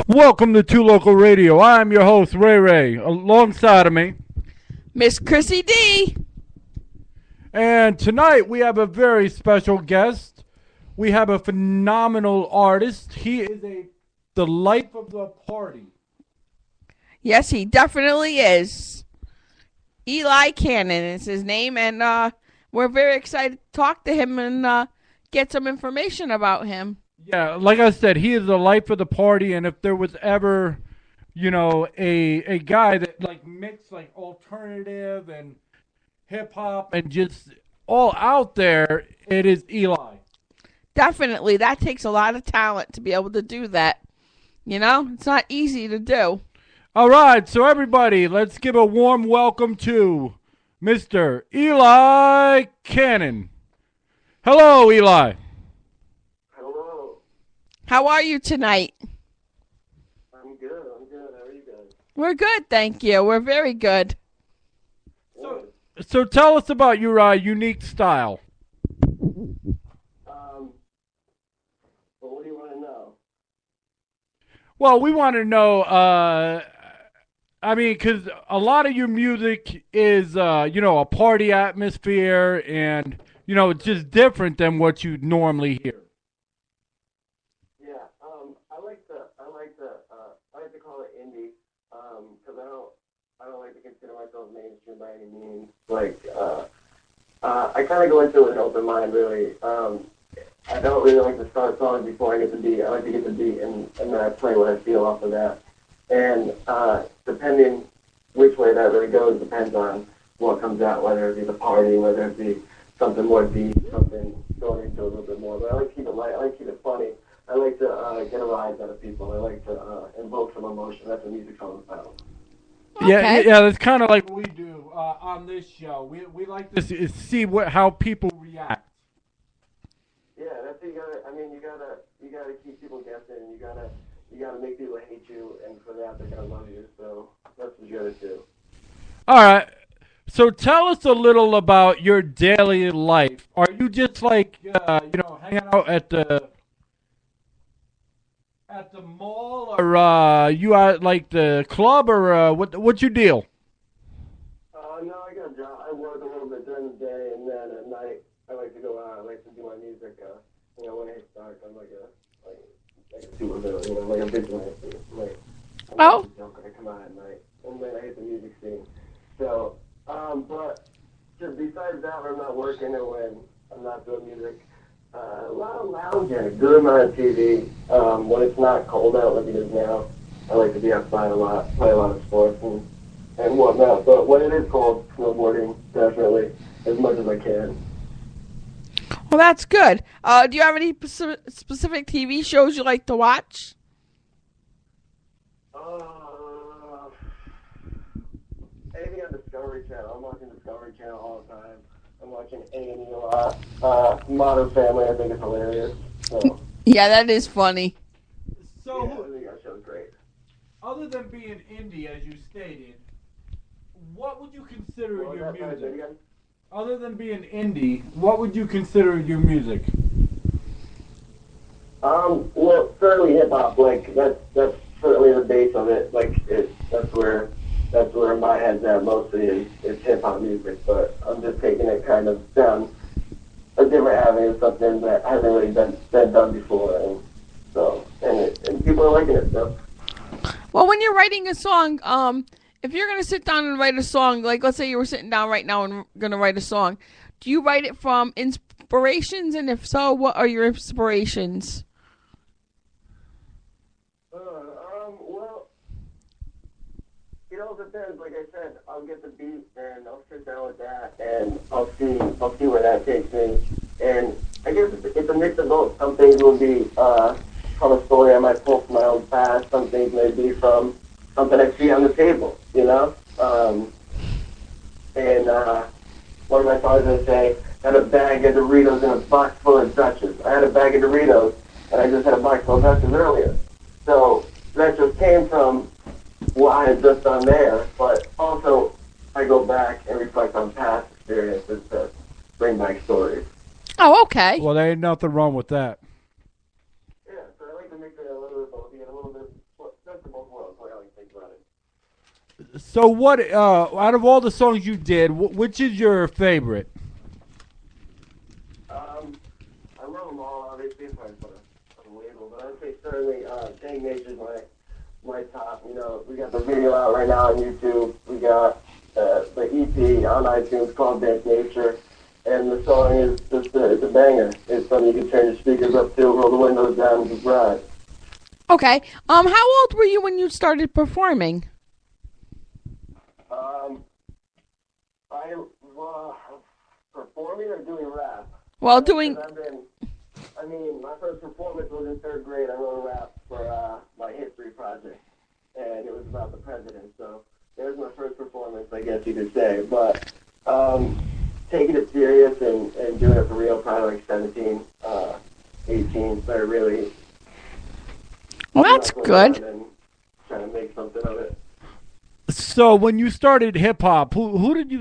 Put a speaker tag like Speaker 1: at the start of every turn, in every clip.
Speaker 1: Welcome to Two Local Radio. I'm your host, Ray Ray. Alongside of me,
Speaker 2: Miss Chrissy D.
Speaker 1: And tonight we have a very special guest. We have a phenomenal artist. He is the life of the party.
Speaker 2: Yes, he definitely is. Eli Cannon is his name, and we're very excited to talk to him and get some information about him.
Speaker 1: Yeah, like I said, he is the life of the party, and if there was ever, a guy that mixed alternative and hip hop and just all out there, it is Eli.
Speaker 2: Definitely, that takes a lot of talent to be able to do that. It's not easy to do.
Speaker 1: All right, so everybody, let's give a warm welcome to Mr. Eli Cannon. Hello, Eli.
Speaker 3: Hello.
Speaker 2: How are you tonight?
Speaker 3: I'm good. How are you guys?
Speaker 2: We're good, thank you. We're very good.
Speaker 1: So tell us about your unique style.
Speaker 3: Well, what do you want to know?
Speaker 1: Well, we want to know, because a lot of your music is, a party atmosphere and, it's just different than what you normally hear.
Speaker 3: Yeah, I like to call it indie, because I don't like to consider myself mainstream by any means. I kind of go into it with an open mind, really. I don't really like to start songs before I get the beat. I like to get the beat, and then I play what I feel off of that. And depending which way that really goes depends on what comes out, whether it be the party, whether it be something more deep, something going into a little bit more. But I like to keep it light. I like to keep it funny. I like to get a rise out of people. I like to invoke some emotion. That's what music's all about.
Speaker 2: Okay.
Speaker 1: Yeah, that's kind of like what we do on this show. We like to see how people react.
Speaker 3: Yeah, that's what you gotta. I mean, you gotta keep people guessing. You gotta make people hate you, and for that they're gonna love you. So that's what you gotta do.
Speaker 1: All right. So tell us a little about your daily life. Are you just hanging out at the mall, or you at the club, or what's your deal?
Speaker 3: No, I got a job. I work a little bit during the day, and then at night I like to go out. I like to do my music. When I hit start, I'm like a supervillain, like a vigilante.
Speaker 2: Oh.
Speaker 3: I come out at night, and then I hit the music scene. So, but just besides that, when I'm not working or when I'm not doing music, a lot of lounging, good amount of TV. When it's not cold out like it is now, I like to be outside a lot, play a lot of sports and whatnot. But when it is cold, snowboarding, definitely, as much as I can.
Speaker 2: Well, that's good. Do you have any specific TV shows you like to watch?
Speaker 3: Anything on Discovery Channel. I'm watching Discovery Channel all the time. I'm watching A&E a lot. Modern Family, I think, is hilarious. So,
Speaker 2: Yeah, that is funny.
Speaker 1: So,
Speaker 3: yeah, I think that show's great.
Speaker 1: other than being indie, as you stated, what would you consider
Speaker 3: What was
Speaker 1: your
Speaker 3: that? Sorry, say it
Speaker 1: music?
Speaker 3: again?
Speaker 1: Other than being indie, what would you consider your music?
Speaker 3: Well, certainly hip hop. That's certainly the base of it. That's where my head's at mostly is hip hop music. But I'm just taking it kind of down a different avenue, something that hasn't really been done before, and people are liking it. So.
Speaker 2: Well, when you're writing a song, if you're gonna sit down and write a song, like let's say you were sitting down right now and gonna write a song, do you write it from inspirations? And if so, what are your inspirations?
Speaker 3: Well, it all depends. Like I said, I'll get the beat and I'll sit down with that, and I'll see where that takes me. And I guess it's a mix of both. Some things will be from a story I might pull from my own past. Some things may be from something I see on the table, And one of my fathers would say, had a bag of Doritos and a box full of Dutchess. I had a bag of Doritos, and I just had a box full of Dutchess earlier. So that just came from what I had just done there, but also I go back and reflect on past experiences to bring back stories.
Speaker 2: Oh, okay.
Speaker 1: Well, there ain't nothing wrong with that.
Speaker 3: Yeah, so I like to mix it a little bit of both. You get a little bit
Speaker 1: So what? Out of all the songs you did, which is your favorite?
Speaker 3: I love them all, obviously, if I put a label, but I'd say certainly Dang Nature's my top. You know, we got the video out right now on YouTube. We got the EP on iTunes called Dang Nature, and the song is just it's a banger. It's something you can turn your speakers up to, roll the windows down, and just ride.
Speaker 2: Okay. How old were you when you started performing?
Speaker 3: I performing or doing rap?
Speaker 2: Well, doing.
Speaker 3: My first performance was in third grade. I wrote a rap for my history project, and it was about the president. So there's my first performance, I guess you could say. But taking it serious and doing it for real, probably like 17, 18. So I really.
Speaker 2: Well, that's good.
Speaker 3: And trying to make something of it.
Speaker 1: So when you started hip hop, who did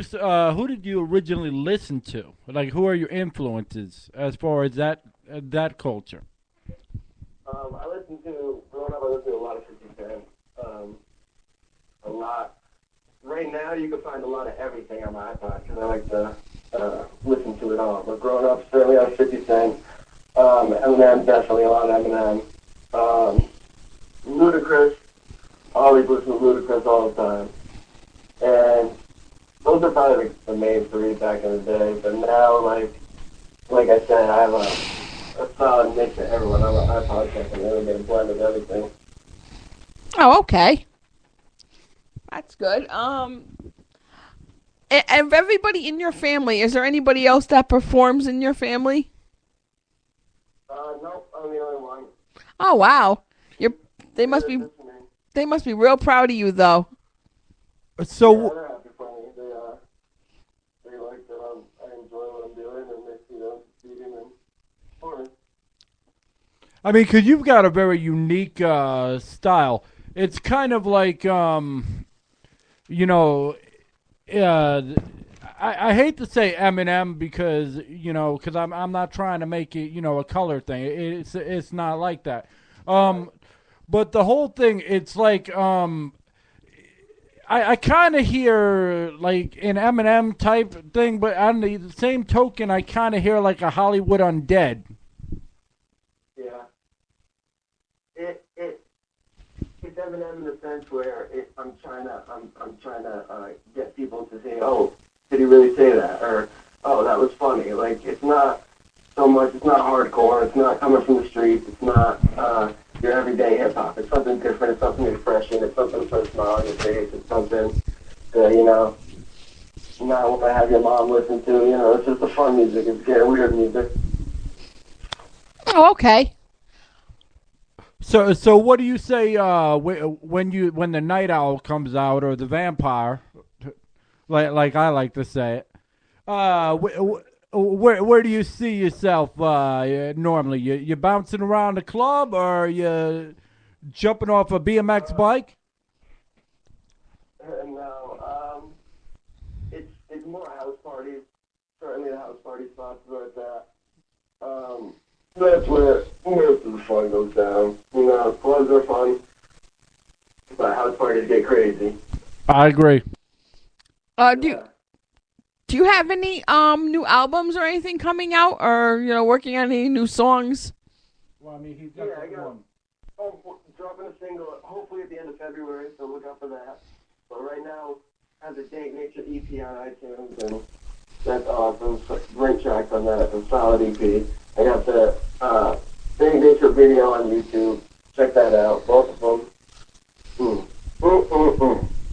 Speaker 1: you originally listen to? Like, who are your influences as far as that culture?
Speaker 3: Growing up, I listened to a lot of 50 Cent. A lot. Right now, you can find a lot of everything on my iPod because I like to listen to it all. But growing up, certainly on 50 Cent. Eminem, definitely a lot of Eminem. Ludacris. Always listen to Ludacris all the time. And those are probably the main three back in the day. But now, like I said, I have a solid mix of everyone. I'm an iPod check and everything, a blend of everything.
Speaker 2: Oh, okay. That's good. And of everybody in your family, is there anybody else that performs in your family?
Speaker 3: Nope, I'm the only one.
Speaker 2: Oh, wow. They must be real proud of you, though.
Speaker 1: So
Speaker 3: yeah, they're happy for me. They like that I enjoy what I'm doing and they see them succeeding and for me.
Speaker 1: I mean, because you've got a very unique style. It's kind of like, you know, I hate to say Eminem because because I'm not trying to make it a color thing. It's not like that. But the whole thing, it's like I kind of hear like an Eminem type thing, but on the same token, I kind of hear like a Hollywood Undead.
Speaker 3: Yeah. It's Eminem in the sense where I'm trying to get people to say, oh, did he really say that? Or, oh, that was funny. Like, it's not so much, it's not hardcore, it's not coming from the streets, it's not your everyday hip-hop. It's something different, it's something refreshing, it's something to put a smile on your face, it's something that, not what I have your mom listen to, it's just the fun music, it's getting weird music.
Speaker 2: Oh, okay.
Speaker 1: So what do you say when the Night Owl comes out or the Vampire, like I like to say it? Where do you see yourself normally? You bouncing around the club or you jumping off a BMX bike?
Speaker 3: No, it's more house parties. Certainly the house party spots are at that. That's where most of the fun goes down. Clubs are fun, but house parties get crazy.
Speaker 1: I agree.
Speaker 2: Do you have any new albums or anything coming out, or working on any new songs?
Speaker 1: Well, I mean, he's got one.
Speaker 3: Dropping a single hopefully at the end of February, so look out for that. But right now, I have the Dang Nature EP on iTunes, and that's awesome. So great tracks on that. It's a solid EP. I got the Dang Nature video on YouTube. Check that out. Both of them.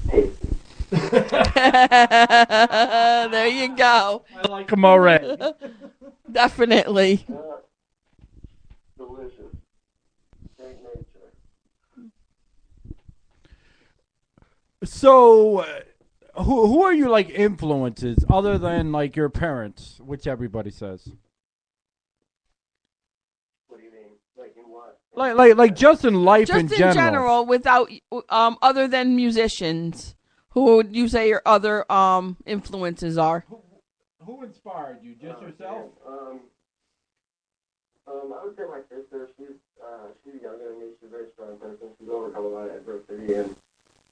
Speaker 3: Tasty.
Speaker 2: There you go.
Speaker 1: I like them already.
Speaker 2: Definitely.
Speaker 3: Delicious. Dang Nature.
Speaker 1: So, who are your like influences other than like your parents, which everybody says?
Speaker 3: What do you mean? Like in what?
Speaker 1: Like just in life
Speaker 2: Just
Speaker 1: in
Speaker 2: in
Speaker 1: general.
Speaker 2: general, without other than musicians, who would you say your other influences are?
Speaker 1: Who inspired you? Just yourself?
Speaker 3: I would say my sister. She's younger than me. She's a very strong person. She's overcome a lot of adversity, and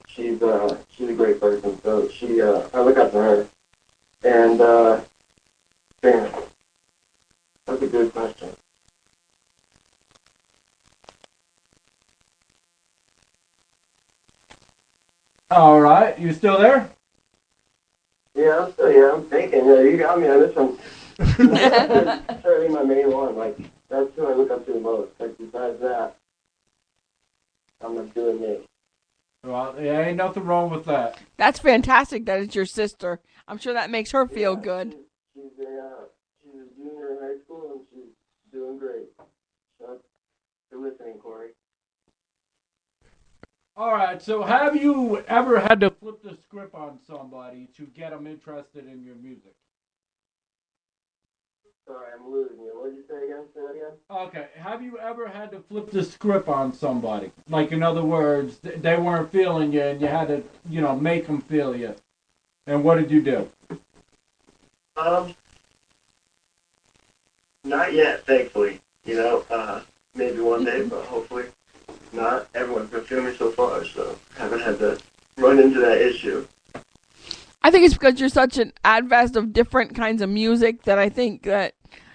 Speaker 3: she's a great person. So she, I look up to her. And, damn, that's a good question.
Speaker 1: All right, you still there?
Speaker 3: Yeah, I'm still here. I'm thinking. Yeah, you got me on this one. That's certainly my main one. Like, that's who I look up to the most. Like, besides that, I'm not doing me.
Speaker 1: Well, yeah, ain't nothing wrong with that.
Speaker 2: That's fantastic that it's your sister. I'm sure that makes her feel good.
Speaker 3: She's a junior in high school, and she's doing great. So, you're listening, Corey.
Speaker 1: All right, so have you ever had to flip the script on somebody to get them interested in your music?
Speaker 3: Sorry, I'm losing you. What did you say again? Say that again?
Speaker 1: Okay, have you ever had to flip the script on somebody? Like, in other words, they weren't feeling you and you had to, make them feel you. And what did you do?
Speaker 3: Not yet, thankfully. Maybe one day, but hopefully not. Everyone's been feeling me so far, so haven't had to run into that issue.
Speaker 2: I think it's because you're such an advast of different kinds of music that I think that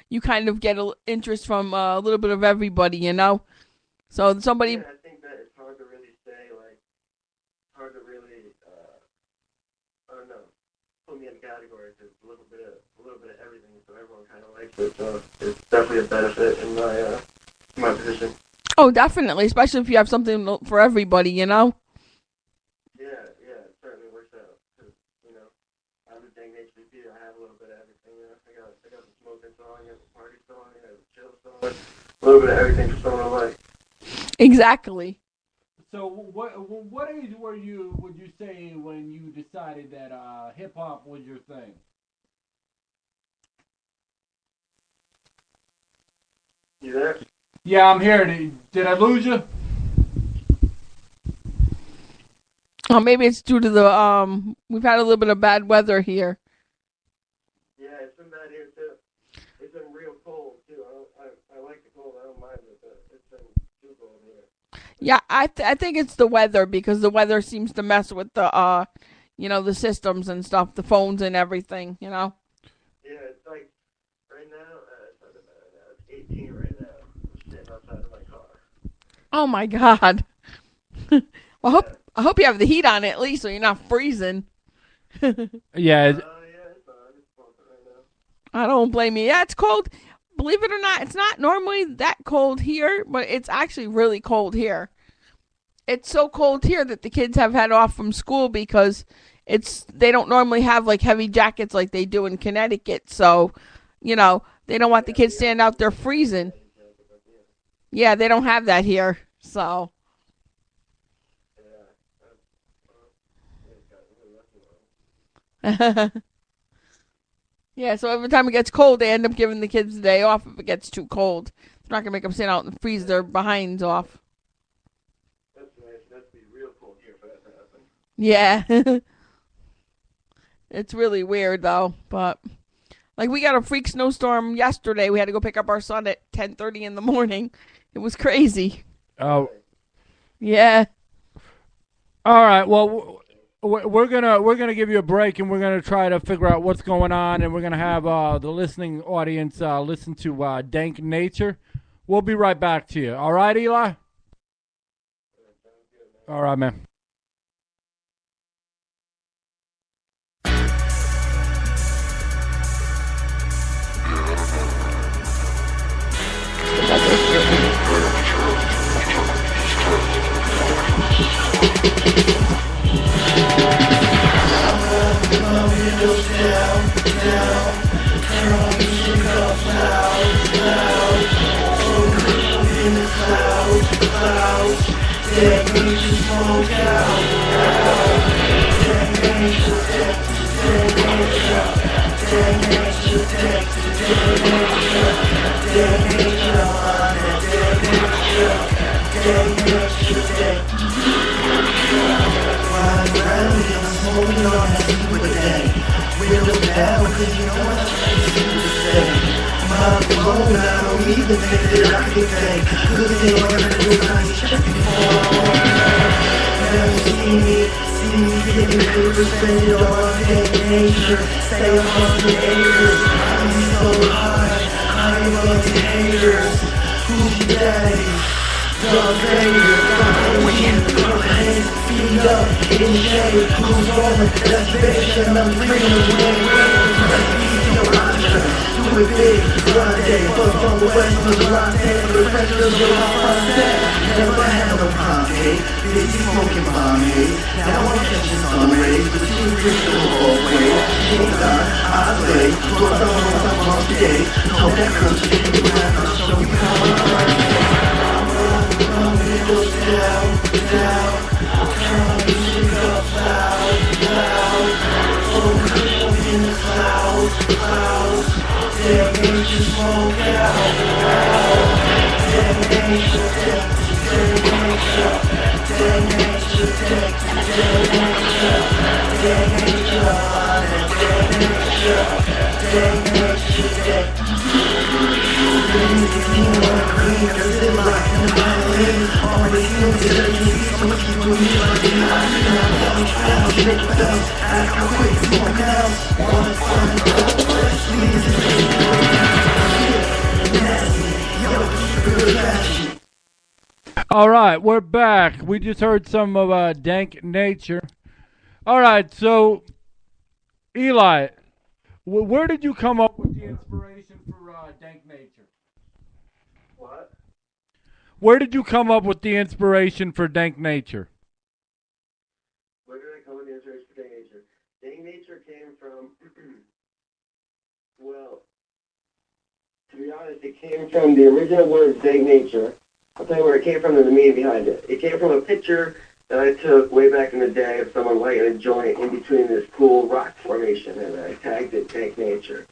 Speaker 2: you kind of get an interest from a little bit of everybody, So somebody...
Speaker 3: Yeah, I think that it's hard to really say, I don't know, put me in categories. There's a little bit of everything, so everyone kind of likes it. So it's definitely a benefit in my position.
Speaker 2: Oh, definitely, especially if you have something for everybody,
Speaker 3: Yeah, it certainly works out. Because, I'm a dang HBP. I have a little bit of everything. I got the smoking song, I got the party song, I got the chill song, a little bit of everything for someone to like.
Speaker 2: Exactly.
Speaker 1: So what age would you say when you decided that hip hop was your thing?
Speaker 3: You there?
Speaker 1: Yeah, I'm here. Did I lose you?
Speaker 2: Oh, maybe it's due to the we've had a little bit of bad weather here.
Speaker 3: Yeah, it's been bad here too. It's been real cold too. I like the cold. I don't mind it, but it's been too cold here.
Speaker 2: Yeah, I think it's the weather because the weather seems to mess with the the systems and stuff, the phones and everything,
Speaker 3: Yeah, it's like right now. It's 18 right now. I'm sitting outside of my car.
Speaker 2: Oh my God. Well, I hope you have the heat on at least so you're not freezing.
Speaker 1: Yeah.
Speaker 3: Yeah, it's fine. It's bumping right now.
Speaker 2: I don't blame you. Yeah, it's cold. Believe it or not, it's not normally that cold here, but it's actually really cold here. It's so cold here that the kids have had off from school because they don't normally have like heavy jackets like they do in Connecticut. So, they don't want the kids standing out there freezing. Yeah, they don't have that here. So. Yeah, so every time it gets cold, they end up giving the kids the day off if it gets too cold. It's not going to make them sit out and freeze their behinds off.
Speaker 3: That's nice. That's be real cold here for that to happen.
Speaker 2: Yeah. It's really weird, though. But, we got a freak snowstorm yesterday. We had to go pick up our son at 10:30 in the morning. It was crazy.
Speaker 1: Oh.
Speaker 2: Yeah.
Speaker 1: All right. Well, we're gonna give you a break, and we're gonna try to figure out what's going on, and we're gonna have the listening audience listen to Dank Nature. We'll be right back to you. All right, Eli? All right, man.
Speaker 4: Getting paper, spend it all on dank nature. Stay up on the acres. I'm so high, I love the haters. Who's your daddy? Darth Vader, got wind, got hands, feet up, in the shade. Who's rolling? That's bitch, and I'm bringing the wind. Do it big, grande, fuck on the west of the latte, for the rest of the latte. Never had no pomade, busy smoking pomade. Now I'm catching sun rays, but you drink the whole way. King God, I play, brought the whole time off the day. Told that country, you have to show me how I play. It goes down, down, turn the music up loud, loud. Oh, in the clouds, clouds. Damn nature smoke out, out. Damn nature, damn nature, damn nature, damn nature, damn nature, damn nature, damn nature, the music you wanna clean, cause it like in the violin. Always feels it, you see so much people need like it. I'm trying to make bells, act quick, smoke out. Wanna find
Speaker 1: All right, we're back. We just heard some of Dank Nature. All right, so Eli, where did you come up with the inspiration for Dank Nature?
Speaker 3: What?
Speaker 1: Where did you come up with the inspiration for Dank Nature?
Speaker 3: Where did I come with the inspiration for Dank Nature? Dank Nature came from, well, to be honest, it came from the original word Dank Nature. I'll tell you where it came from and the meaning behind it. It came from a picture that I took way back in the day of someone lighting a joint in between this cool rock formation, and I tagged it Dank Nature.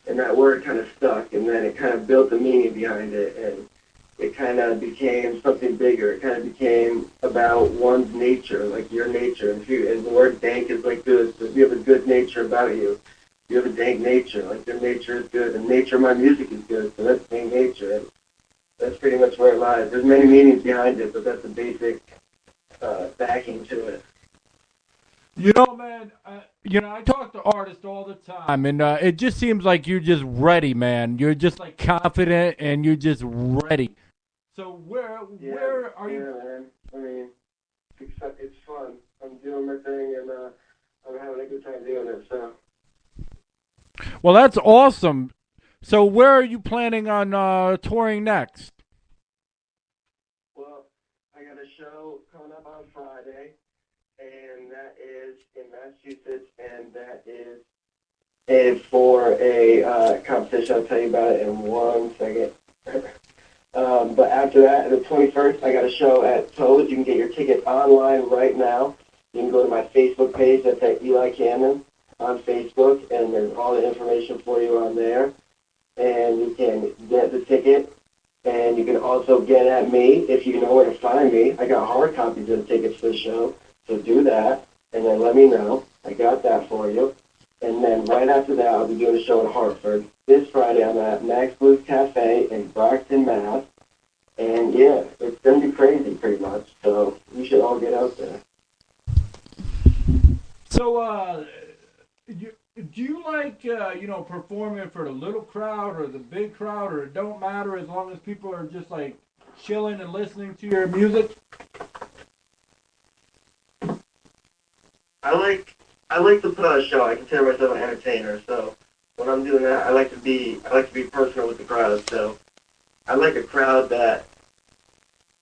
Speaker 3: And that word kind of stuck, and then it kind of built the meaning behind it, and it kind of became something bigger. It kind of became about one's nature, like your nature. And the word dank is like good, so if you have a good nature about you, you have a dank nature, like your nature is good, and nature of my music is good, so that's dank nature. And that's pretty much where it lies. There's many meanings behind it, but that's the basic backing to it.
Speaker 1: You know, man, I talk to artists all the time, and it just seems like you're just ready, man. You're just like confident, and you're just ready. So where are you?
Speaker 3: Yeah, man. I mean, it's fun. I'm doing my thing, and I'm having a good time doing it. So.
Speaker 1: Well, that's awesome. So where are you planning on touring next?
Speaker 3: Well, I got a show coming up on Friday, and that is in Massachusetts, and that is for a competition. I'll tell you about it in 1 second. But after that, the 21st, I got a show at Toes. You can get your ticket online right now. You can go to my Facebook page. That's at Eli Cannon on Facebook, and there's all the information for you on there. And you can get the ticket, and you can also get at me if you know where to find me. I got hard copies of the tickets for the show, so do that, and then let me know. I got that for you. And then right after that, I'll be doing a show in Hartford. This Friday, I'm at Max Blues Cafe in Brockton, Mass. And yeah, it's going to be crazy pretty much, so you should all get out there.
Speaker 1: So, do you like, performing for the little crowd or the big crowd, or it don't matter as long as people are just, like, chilling and listening to your music?
Speaker 3: I like to put on a show. I consider myself an entertainer, so when I'm doing that, I like to be personal with the crowd. So I like a crowd that,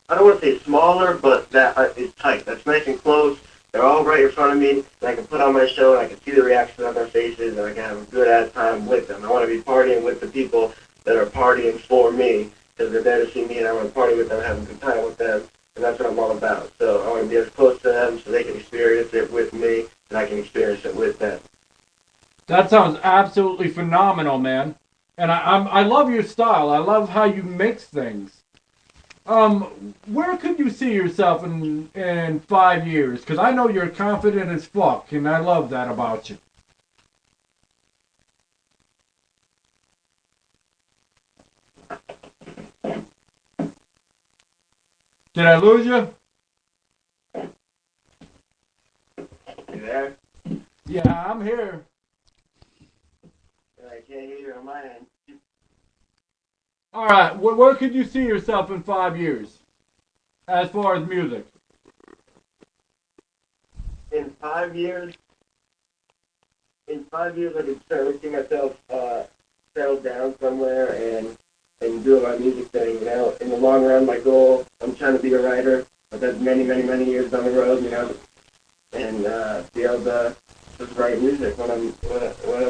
Speaker 3: I don't want to say smaller, but that is tight. That's nice and close. They're all right in front of me, and I can put on my show, and I can see the reaction on their faces, and I can have a good-ass time with them. I want to be partying with the people that are partying for me, because they're there to see me, and I want to party with them, have a good time with them, and that's what I'm all about. So I want to be as close to them so they can experience it with me, and I can experience it with them.
Speaker 1: That sounds absolutely phenomenal, man. And I love your style. I love how you mix things. Where could you see yourself in 5 years? Because I know you're confident as fuck, and I love that about you. Did I lose you?
Speaker 3: You there?
Speaker 1: Yeah, I'm here.
Speaker 3: I can't hear you on my end.
Speaker 1: All right, where could you see yourself in 5 years, as far as music?
Speaker 3: In 5 years, I could certainly see myself settle down somewhere and do my music thing. You know, in the long run, my goal, I'm trying to be a writer, but that's many, many, many years down the road. You know, and be able to just write music when I'm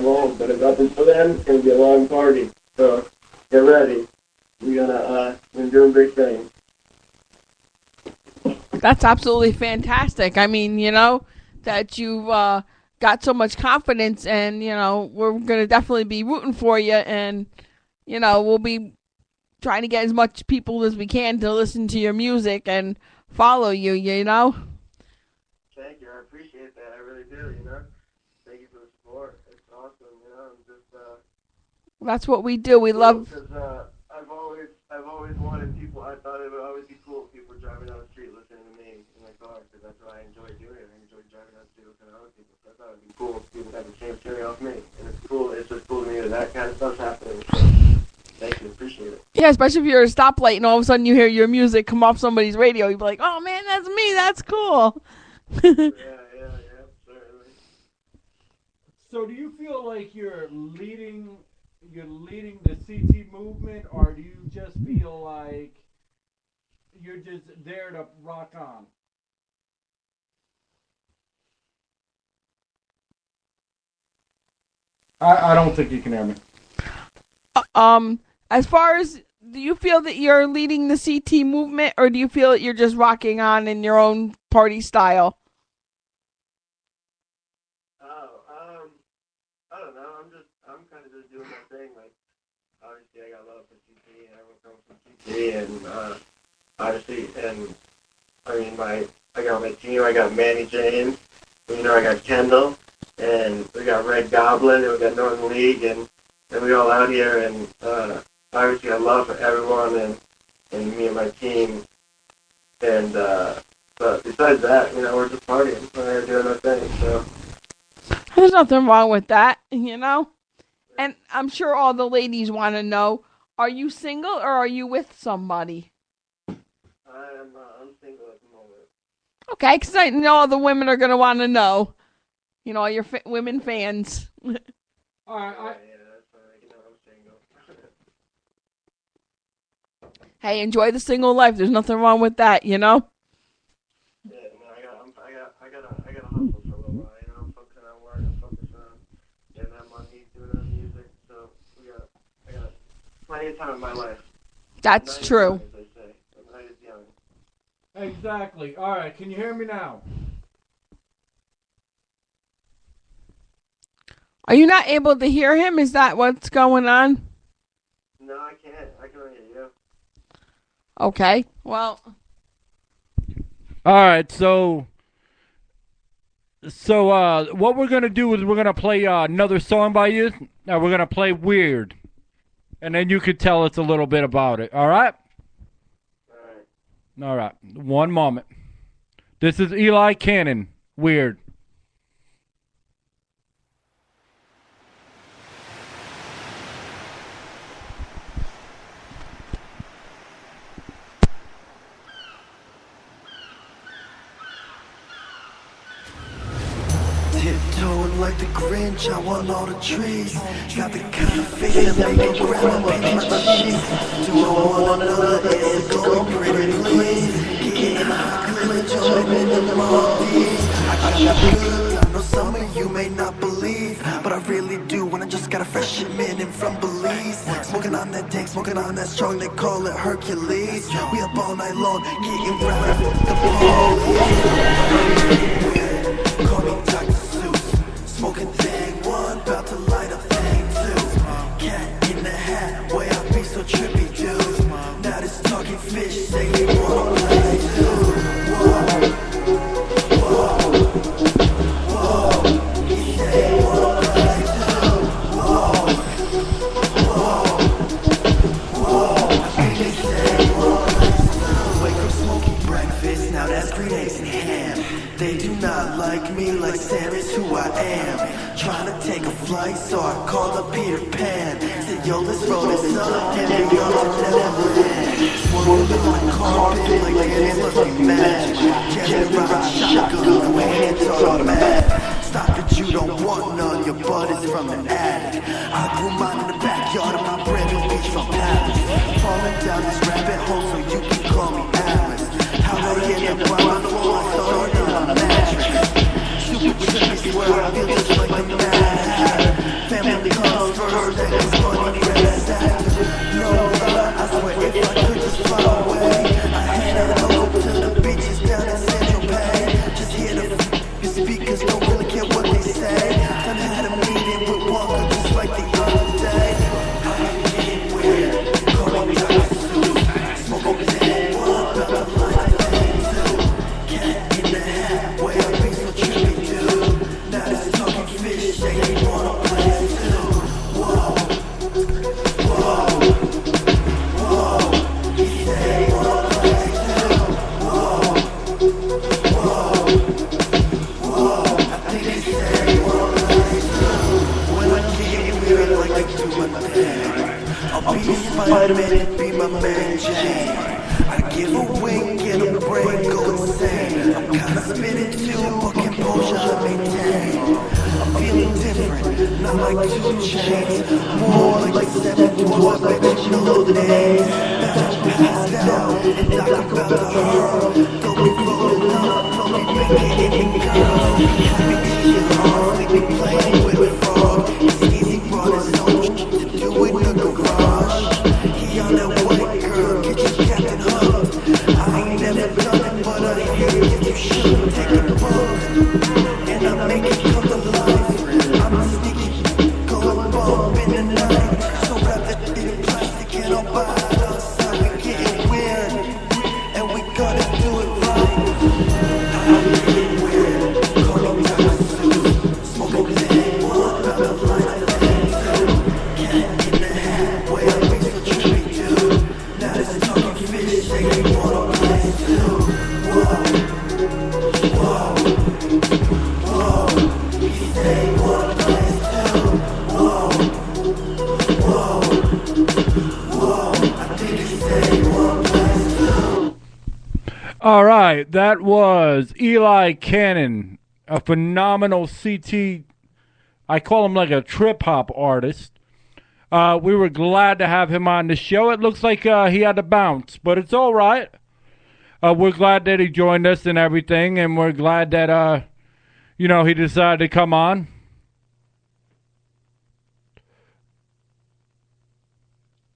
Speaker 3: old. But up until then, it's gonna be a long party. So get ready. We're doing big things.
Speaker 2: That's absolutely fantastic. I mean, you know, that you've got so much confidence, and, you know, we're going to definitely be rooting for you, and, you know, we'll be trying to get as much people as we can to listen to your music and follow you, you know?
Speaker 3: Thank you. I appreciate that. I really do, you know? Thank you for the support. It's awesome, you know? I'm just,
Speaker 2: That's what we do. We love...
Speaker 3: Because I've always wanted people, I thought it would always be cool if people were driving down the street listening to me in my car, because that's what I enjoy doing. I enjoy driving down the street listening to other people. So I thought it would be cool if people had the same cherry off me. And it's cool. It's just cool to me that kind of stuff's happening. So thank you. Appreciate it.
Speaker 2: Yeah, especially if you're at a stoplight and all of a sudden you hear your music come off somebody's radio. You'd be like, oh, man, that's me. That's cool.
Speaker 3: Yeah, certainly.
Speaker 1: So do you feel like you're leading the CT movement, or do you just feel like you're just there to rock on? I don't think you can hear me.
Speaker 2: As far as, do you feel that you're leading the CT movement, or do you feel that you're just rocking on in your own party style?
Speaker 3: I don't know. I'm kind of just doing my thing. Like, obviously, I got love for CT, and everyone comes from CT, and obviously, and I mean, I got my team. I got Manny James. You know, I got Kendall, and we got Red Goblin, and we got Northern League, and we all out here, and obviously, I love for everyone, and me and my team, and but besides that, you know, we're just partying. We're doing our thing, so.
Speaker 2: There's nothing wrong with that, you know? And I'm sure all the ladies want to know, are you single or are you with somebody?
Speaker 3: I'm single at the moment.
Speaker 2: Okay, because I know all the women are going to want to know. You know, all your women fans.
Speaker 1: All right,
Speaker 3: Yeah, that's fine. You know, I'm single.
Speaker 2: Hey, enjoy the single life. There's nothing wrong with that, you know?
Speaker 3: Yeah, no, I gotta hustle for a little while. You know, I'm focusing on work. I'm focusing on getting that money, doing that music. So I got plenty of time in my life.
Speaker 2: That's
Speaker 3: Night is
Speaker 2: true.
Speaker 3: young, as they say. The night is young.
Speaker 1: exactly. All right, can you hear me now?
Speaker 2: Are you not able to hear him? Is that what's going on?
Speaker 3: No, I can't. I can only hear you.
Speaker 2: Okay, well...
Speaker 1: All right, so what we're going to do is we're going to play another song by you. Now we're going to play Weird. And then you could tell us a little bit about it, all right? All right, one moment. This is Eli Cannon, Weird.
Speaker 4: Tiptoeing like the Grinch, I want all the trees. Got the kind of face that make a grandma pinch my cheeks. Do I want another is going pretty please? Getting hot, joining in the Maldives. I got good, I know some of you may not believe, but I really do when I just got a fresh shipment in from Belize. Smoking on that dank, smoking on that strong, they call it Hercules. We up all night long, getting right with the ball. Call me Dr. Smoking thing one, about to light up thing two. Cat in the hat, way I be so trippy, dude. Now this talking fish say he wanna play too. Whoa, whoa, whoa. He say he wanna play too. Whoa, whoa, whoa. He say he wanna play too. Wake up smoking breakfast, now that's green. ham. They do not like me like Sam is who I am. Trying to take a flight, so I called up Peter Pan. Said, yo, let's roll this up and we all never land. Swirling my carpet like it must be magic. Carry around shotgun, the way it's automatic. Stop it, you don't want none, your bud is from the attic. I grew mine in the backyard of my brand new beach from Paris. Falling down this rabbit hole so you can call me Atlas. How they end up on the floor, I started on a mattress. Super trippy, swear I feel just like a mad. Family comes first, that is money, rest after. No lie, I swear if I could just fly away, I head over to the beaches down in Central Bay. Just hear the speakers, don't really care what they say. Done had a meeting with Walker just like the other day. I'm getting weird, call me Dr. Seuss. Smoke that one, but I like that too. Cat in the hat, way up be so trippy dude. Now this talking fish, they wanna play it too. Whoa, whoa, whoa. He said he wanna play it too. Whoa, whoa. I think they say he wanna play it too. When I get weird, I like to do my thing. I'll be Spider-Man and be my man Jane. I give a wink and a brain go insane. I'm kinda spinning too, but composure I maintain. I'm feeling different, not like 2 Chains. More like 7 dwarfs, I bet you know the names. Passed out and talk about the hurl. Don't be rolling up, don't be making it girl. Happy to your heart, we be playing with a frog. It's easy, brought his own to do it in the garage. He on that white girl, get your Captain Hook. I ain't never done it, but I hear it, you should take a book. And I make it come to life. I'm a sneaky, going bump in the night. So wrap that thing in plastic and I'll buy it outside. We getting weird, and we gotta do it right. I'm getting weird, call me Dr. Seuss. Smoke that one, but I like that too. Cat in the hat, way up makes so trippy dude. Now this talking fish, they wanna play it too. Whoa, whoa, whoa. He say he wanna play it too. Whoa, whoa, whoa. I think he say he wanna play it too.
Speaker 1: All right, that was Eli Cannon, a phenomenal CT. I call him like a trip hop artist. We were glad to have him on the show. It looks like he had to bounce, but it's all right. We're glad that he joined us and everything, and we're glad that he decided to come on.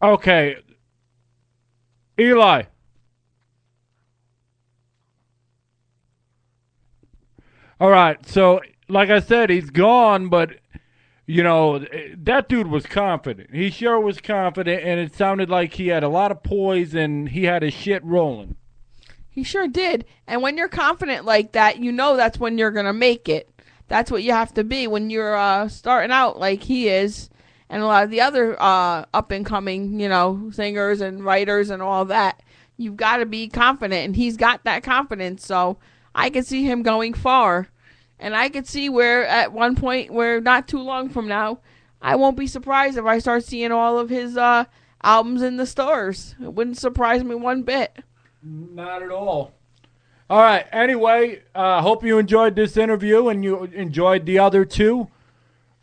Speaker 1: Okay, Eli. All right, so like I said, he's gone, but that dude was confident. He sure was confident, and it sounded like he had a lot of poise and he had his shit rolling.
Speaker 2: He sure did. And when you're confident like that, you know that's when you're going to make it. That's what you have to be when you're starting out like he is. And a lot of the other up-and-coming, singers and writers and all that. You've got to be confident, and he's got that confidence. So I could see him going far. And I could see where at one point, where not too long from now, I won't be surprised if I start seeing all of his albums in the stores. It wouldn't surprise me one bit.
Speaker 1: Not at all. All right. Anyway, hope you enjoyed this interview and you enjoyed the other two.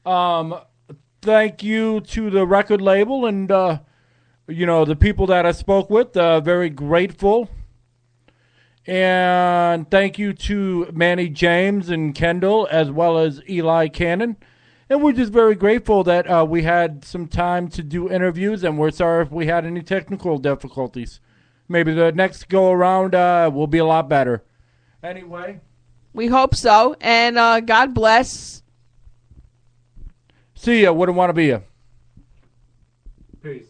Speaker 1: Thank you to the record label and, the people that I spoke with. Very grateful. And thank you to Manny James and Kendall as well as Eli Cannon. And we're just very grateful that we had some time to do interviews, and we're sorry if we had any technical difficulties. Maybe the next go-around will be a lot better. Anyway.
Speaker 2: We hope so, and God bless.
Speaker 1: See ya. Wouldn't want to be ya. Peace.